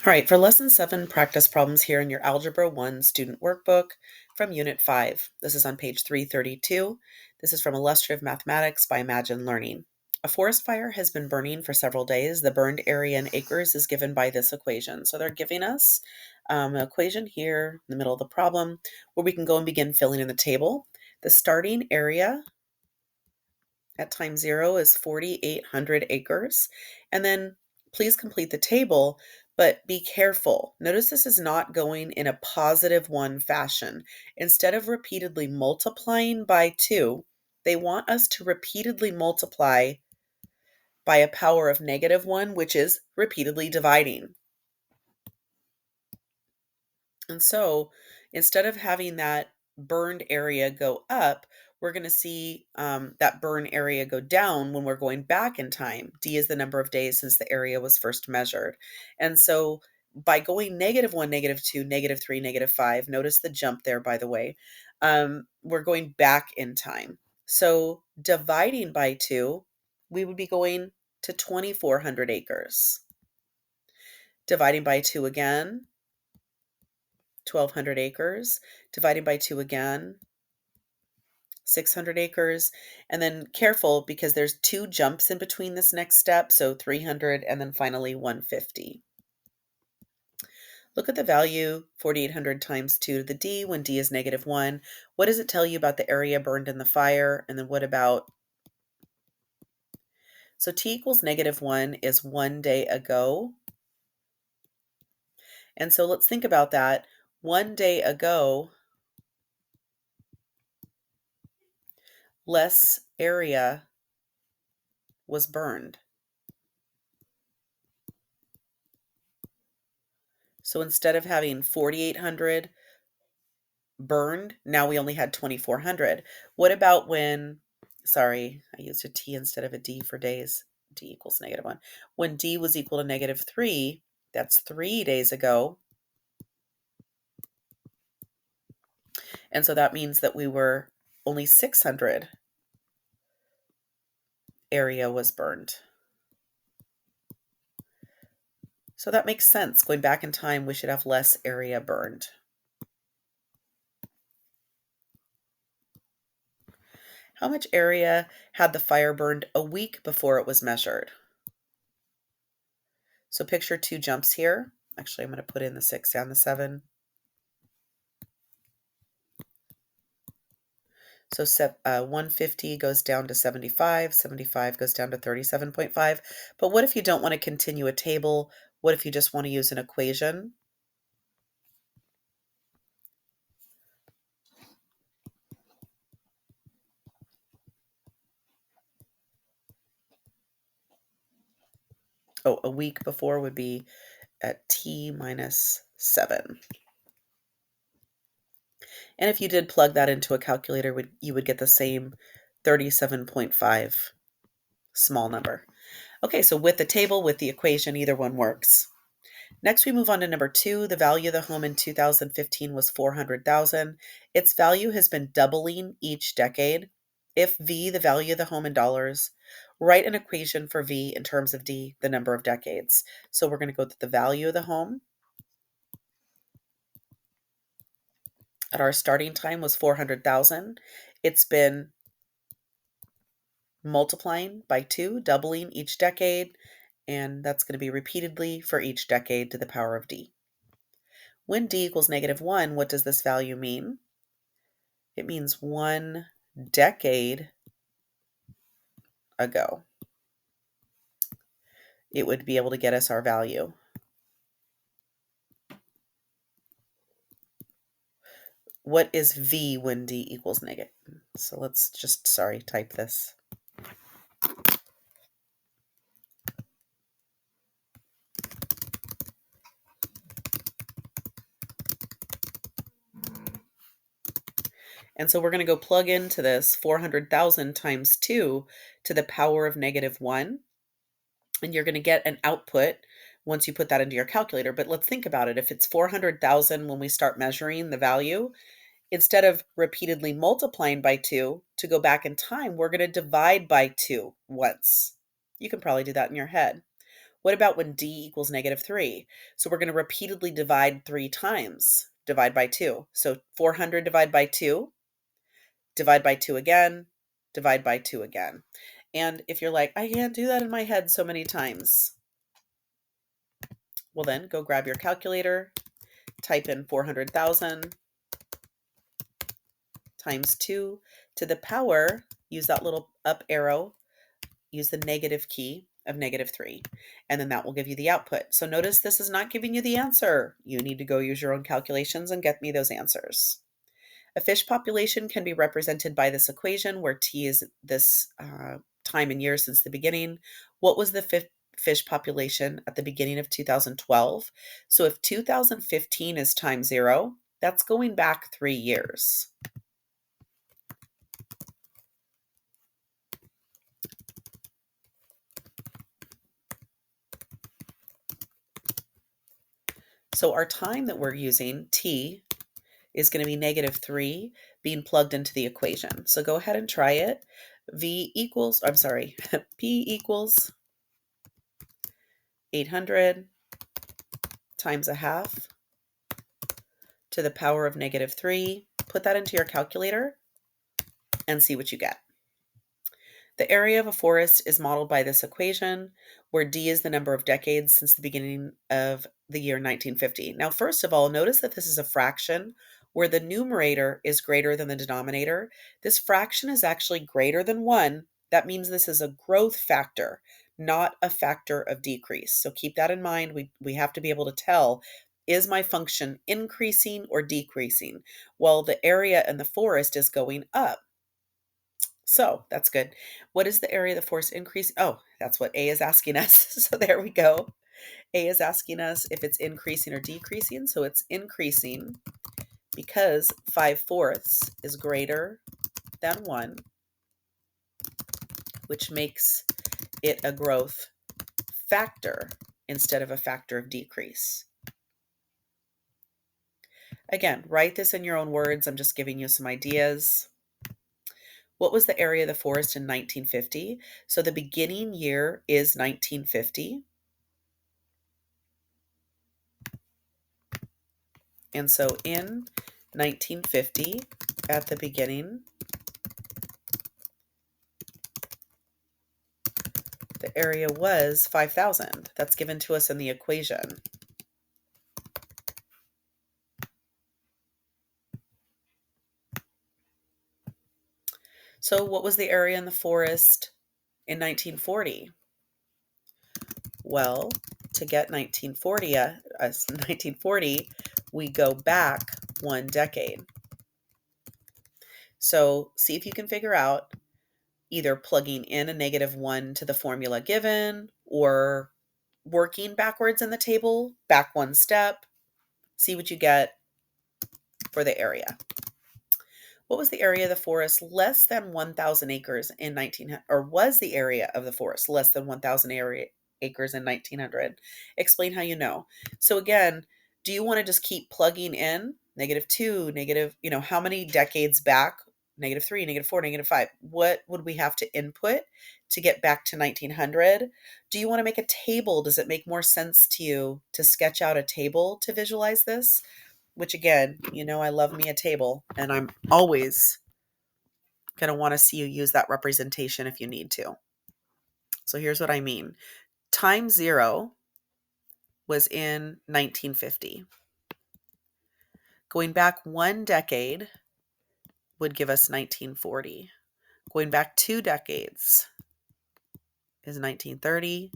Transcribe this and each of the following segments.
All right, for lesson 7 practice problems here in your Algebra 1 student workbook from Unit 5. This is on page 332. This is from Illustrative Mathematics by Imagine Learning. A forest fire has been burning for several days. The burned area in acres is given by this equation. So they're giving us an equation here in the middle of the problem where we can go and begin filling in the table. The starting area at time 0 is 4,800 acres. And then please complete the table, but be careful. Notice this is not going in a positive 1 fashion. Instead of repeatedly multiplying by 2, they want us to repeatedly multiply by a power of -1, which is repeatedly dividing. And so instead of having that burned area go up, we're going to see that burn area go down when we're going back in time. D is the number of days since the area was first measured. And so by going -1, -2, -3, -5, notice the jump there, by the way, we're going back in time. So dividing by 2, we would be going to 2,400 acres. Dividing by 2 again, 1,200 acres, dividing by 2 again, 600 acres, and then careful because there's 2 jumps in between this next step, so 300 and then finally 150. Look at the value 4,800 times 2 to the d when d is -1. What does it tell you about the area burned in the fire? And then what about, so t equals -1 is 1 day ago. And so let's think about that. 1 day ago, less area was burned. So instead of having 4,800 burned, now we only had 2,400. What about when, sorry, I used a T instead of a D for days. D equals -1. When D was equal to -3, that's 3 days ago. And so that means that we were only 600 area was burned. So that makes sense. Going back in time, we should have less area burned. How much area had the fire burned a week before it was measured? So picture 2 jumps here. Actually, I'm going to put in the 6 and the 7. So 150 goes down to 75, 75 goes down to 37.5. But what if you don't want to continue a table? What if you just want to use an equation? Oh, a week before would be at t minus 7. And if you did plug that into a calculator, you would get the same 37.5 small number. Okay, so with the table, with the equation, either one works. Next, we move on to number 2. The value of the home in 2015 was 400,000. Its value has been doubling each decade. If V, the value of the home in dollars, write an equation for V in terms of D, the number of decades. So we're going to go to the value of the home. At our starting time was 400,000. It's been multiplying by 2, doubling each decade, and that's going to be repeatedly for each decade to the power of D. When D equals -1, what does this value mean? It means 1 decade ago. It would be able to get us our value. What is V when D equals negative? So let's just, type this. And so we're going to go plug into this 400,000 times 2 to the power of -1. And you're going to get an output once you put that into your calculator. But let's think about it. If it's 400,000 when we start measuring the value, instead of repeatedly multiplying by 2 to go back in time, we're going to divide by 2 once. You can probably do that in your head. What about when d equals -3? So we're going to repeatedly divide 3 times. Divide by 2. So 400 divide by 2, divide by 2 again, divide by 2 again. And if you're like, I can't do that in my head so many times, well then go grab your calculator, type in 400,000 times 2 to the power, use that little up arrow, use the negative key of -3, and then that will give you the output. So notice this is not giving you the answer. You need to go use your own calculations and get me those answers. A fish population can be represented by this equation where t is this time in years since the beginning. What was the fish population at the beginning of 2012? So if 2015 is time 0, that's going back 3 years. So our time that we're using, t, is going to be -3 being plugged into the equation. So go ahead and try it. P equals 800 times a half to the power of -3. Put that into your calculator and see what you get. The area of a forest is modeled by this equation, where d is the number of decades since the beginning of the year 1950. Now, first of all, notice that this is a fraction where the numerator is greater than the denominator. This fraction is actually greater than 1. That means this is a growth factor, not a factor of decrease. So keep that in mind. We have to be able to tell, is my function increasing or decreasing? Well, the area in the forest is going up. So that's good. What is the area of the force increase? Oh, that's what A is asking us. So there we go. A is asking us if it's increasing or decreasing. So it's increasing because 5/4 is greater than 1, which makes it a growth factor instead of a factor of decrease. Again, write this in your own words. I'm just giving you some ideas. What was the area of the forest in 1950? So the beginning year is 1950. And so in 1950, at the beginning, the area was 5,000. That's given to us in the equation. So what was the area in the forest in 1940? Well, to get 1940, we go back 1 decade. So see if you can figure out either plugging in a -1 to the formula given or working backwards in the table, back 1 step, see what you get for the area. What was the area of the forest less than 1,000 acres in 1900, or was the area of the forest less than 1,000 acres in 1900? Explain how you know. So again, do you want to just keep plugging in -2, how many decades back? -3, -4, -5. What would we have to input to get back to 1900? Do you want to make a table? Does it make more sense to you to sketch out a table to visualize this? Which again, I love me a table, and I'm always going to want to see you use that representation if you need to. So here's what I mean. Time 0 was in 1950. Going back 1 decade would give us 1940. Going back 2 decades is 1930.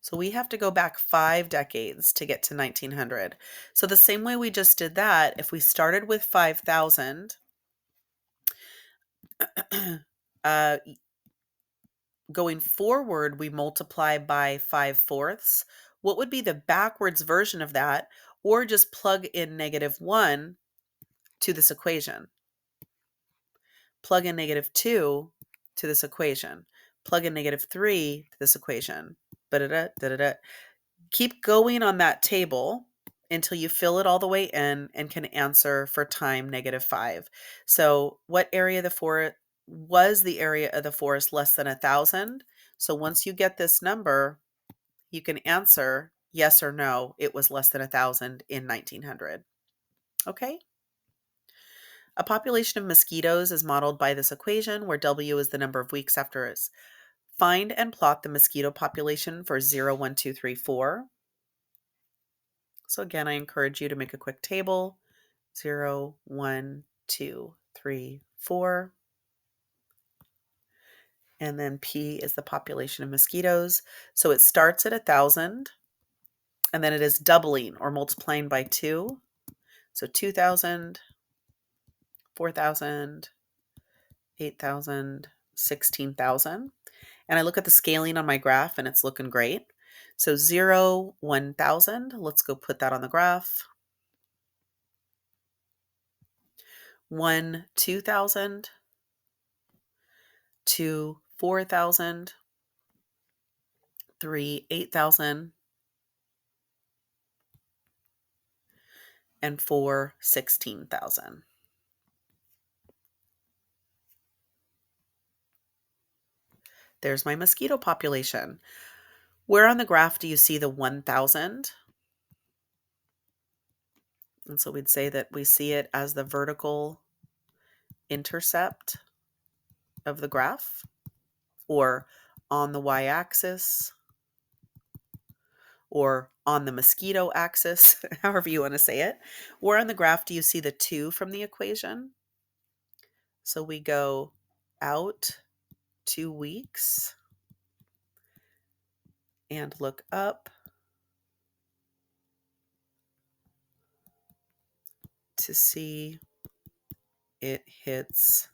So we have to go back 5 decades to get to 1900. So the same way we just did that, if we started with 5,000, going forward, we multiply by 5/4. What would be the backwards version of that? Or just plug in -1 to this equation. Plug in -2 to this equation. Plug in -3 to this equation. Da-da-da, da-da-da. Keep going on that table until you fill it all the way in and can answer for time -5. So what area of the forest was the area of the forest less than 1,000? So once you get this number, you can answer yes or no, it was less than 1,000 in 1900. Okay? A population of mosquitoes is modeled by this equation where W is the number of weeks after its. Find and plot the mosquito population for 0, 1, 2, 3, 4. So again, I encourage you to make a quick table. 0, 1, 2, 3, 4. And then P is the population of mosquitoes. So it starts at 1,000, and then it is doubling or multiplying by 2. So 2,000, 4,000, 8,000, 16,000. And I look at the scaling on my graph and it's looking great. So 0, 1,000, let's go put that on the graph. 1, 2,000, 2, 4,000, 3, 8,000, and 4, 16,000. There's my mosquito population. Where on the graph do you see the 1,000? And so we'd say that we see it as the vertical intercept of the graph, or on the y-axis, or on the mosquito axis, however you want to say it. Where on the graph do you see the 2 from the equation? So we go out 2 weeks and look up to see it hits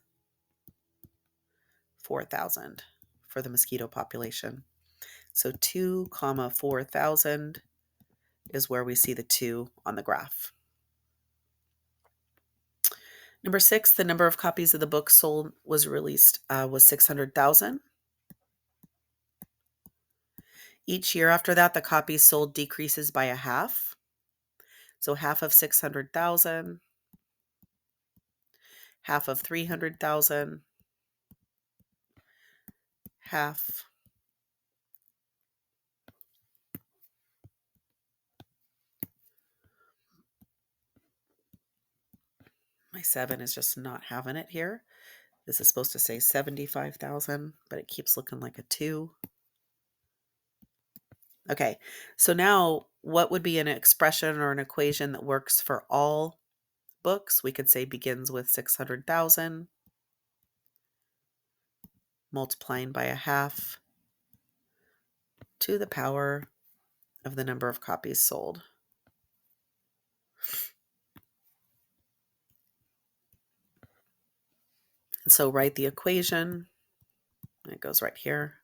4,000 for the mosquito population. So 2, 4,000 is where we see the 2 on the graph. Number 6, the number of copies of the book sold was released was 600,000. Each year after that, the copies sold decreases by a half. So half of 600,000, half of 300,000, half. My 7 is just not having it here. This is supposed to say 75,000, but it keeps looking like a 2. Okay, so now what would be an expression or an equation that works for all books? We could say begins with 600,000, multiplying by a half to the power of the number of copies sold. And so write the equation. It goes right here.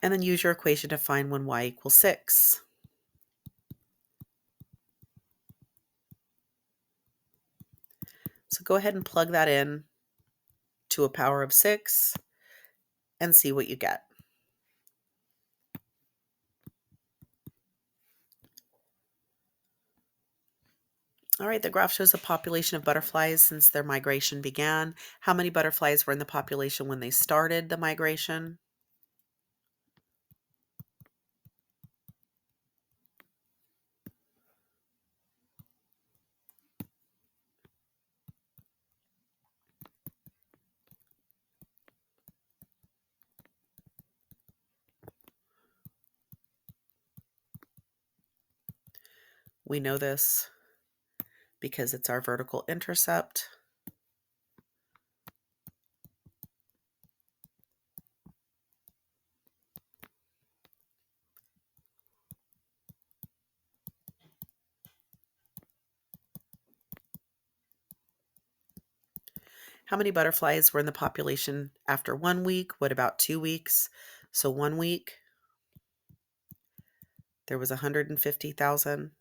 And then use your equation to find when y equals 6. So go ahead and plug that in to a power of 6 and see what you get. All right, the graph shows the population of butterflies since their migration began. How many butterflies were in the population when they started the migration? We know this because it's our vertical intercept. How many butterflies were in the population after 1 week? What about 2 weeks? So 1 week, there was 150,000.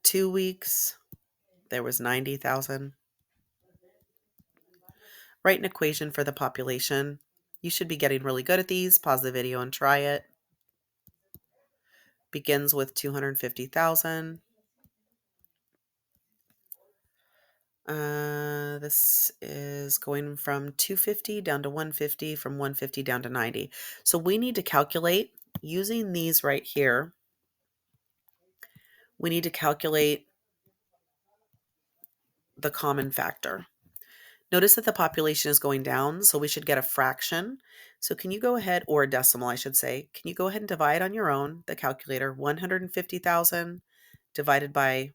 2 weeks, There was 90,000. Write an equation for the population. You should be getting really good at these. Pause the video and try it. Begins with 250,000. This is going from 250 down to 150, from 150 down to 90. So we need to calculate using these right here. We need to calculate the common factor. Notice that the population is going down, so we should get a fraction. So can you go ahead, or a decimal, I should say, can you go ahead and divide on your own, the calculator, 150,000 divided by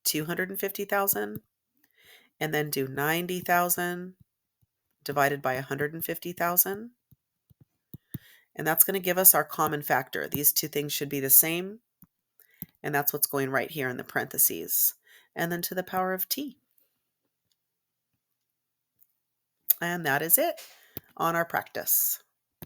250,000, and then do 90,000 divided by 150,000. And that's going to give us our common factor. These two things should be the same. And that's what's going right here in the parentheses. And then to the power of t. And that is it on our practice.